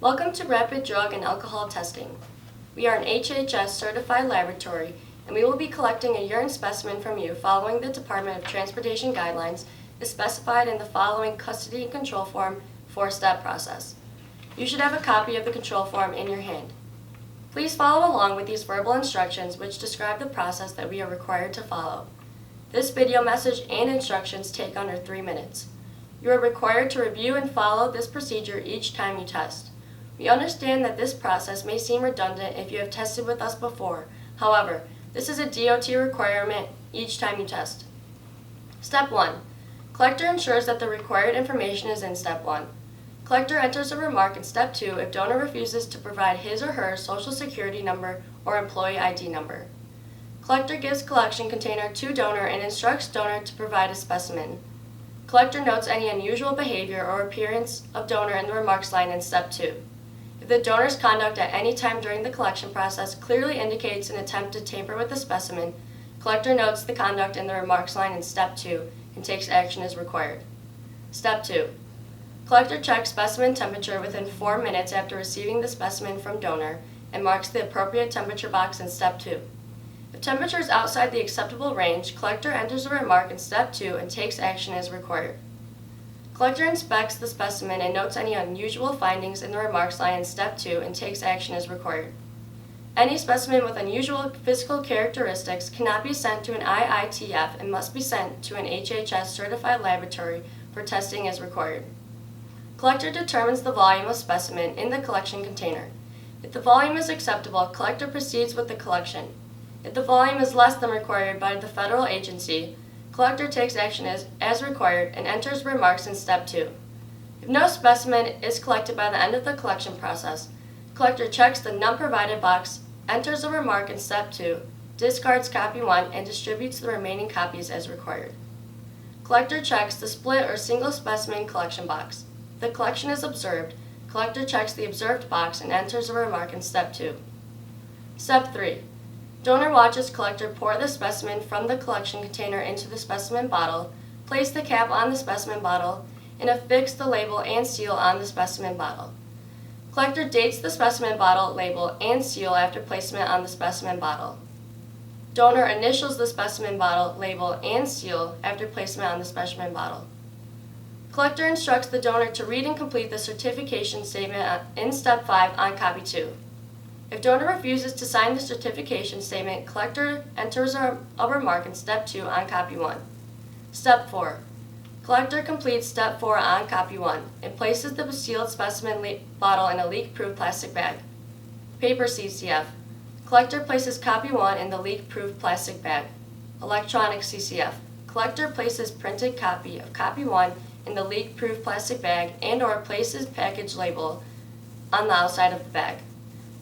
Welcome to Rapid Drug and Alcohol Testing. We are an HHS certified laboratory and we will be collecting a urine specimen from you following the Department of Transportation guidelines as specified in the following custody and control form 4-step process. You should have a copy of the control form in your hand. Please follow along with these verbal instructions which describe the process that we are required to follow. This video message and instructions take under 3 minutes. You are required to review and follow this procedure each time you test. We understand that this process may seem redundant if you have tested with us before. However, this is a DOT requirement each time you test. Step 1. Collector ensures that the required information is in Step 1. Collector enters a remark in Step 2 if donor refuses to provide his or her Social Security number or employee ID number. Collector gives collection container to donor and instructs donor to provide a specimen. Collector notes any unusual behavior or appearance of donor in the remarks line in Step 2. If the donor's conduct at any time during the collection process clearly indicates an attempt to tamper with the specimen, collector notes the conduct in the remarks line in Step 2 and takes action as required. Step 2. Collector checks specimen temperature within 4 minutes after receiving the specimen from donor and marks the appropriate temperature box in Step 2. If temperature is outside the acceptable range, collector enters a remark in Step 2 and takes action as required. Collector inspects the specimen and notes any unusual findings in the remarks line in Step 2 and takes action as required. Any specimen with unusual physical characteristics cannot be sent to an IITF and must be sent to an HHS certified laboratory for testing as required. Collector determines the volume of specimen in the collection container. If the volume is acceptable, collector proceeds with the collection. If the volume is less than required by the federal agency, collector takes action as required and enters remarks in Step 2. If no specimen is collected by the end of the collection process, collector checks the None Provided box, enters a remark in Step 2, discards copy 1, and distributes the remaining copies as required. Collector checks the Split or Single Specimen collection box. If the collection is observed, collector checks the Observed box and enters a remark in Step 2. Step 3. Donor watches collector pour the specimen from the collection container into the specimen bottle, place the cap on the specimen bottle, and affix the label and seal on the specimen bottle. Collector dates the specimen bottle, label, and seal after placement on the specimen bottle. Donor initials the specimen bottle, label, and seal after placement on the specimen bottle. Collector instructs the donor to read and complete the certification statement in Step 5 on copy 2. If donor refuses to sign the certification statement, collector enters a remark in Step 2 on copy 1. Step 4. Collector completes Step 4 on copy 1 and places the sealed specimen bottle in a leak-proof plastic bag. Paper CCF. Collector places copy 1 in the leak-proof plastic bag. Electronic CCF. Collector places printed copy of copy 1 in the leak-proof plastic bag and/or places package label on the outside of the bag.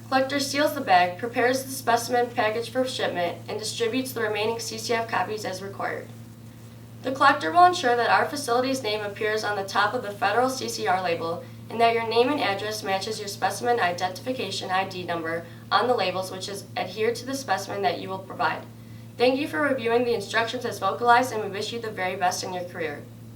Collector seals the bag, prepares the specimen package for shipment, and distributes the remaining CCF copies as required. The collector will ensure that our facility's name appears on the top of the federal CCR label and that your name and address matches your specimen identification ID number on the labels, which is adhered to the specimen that you will provide. Thank you for reviewing the instructions as vocalized, and we wish you the very best in your career.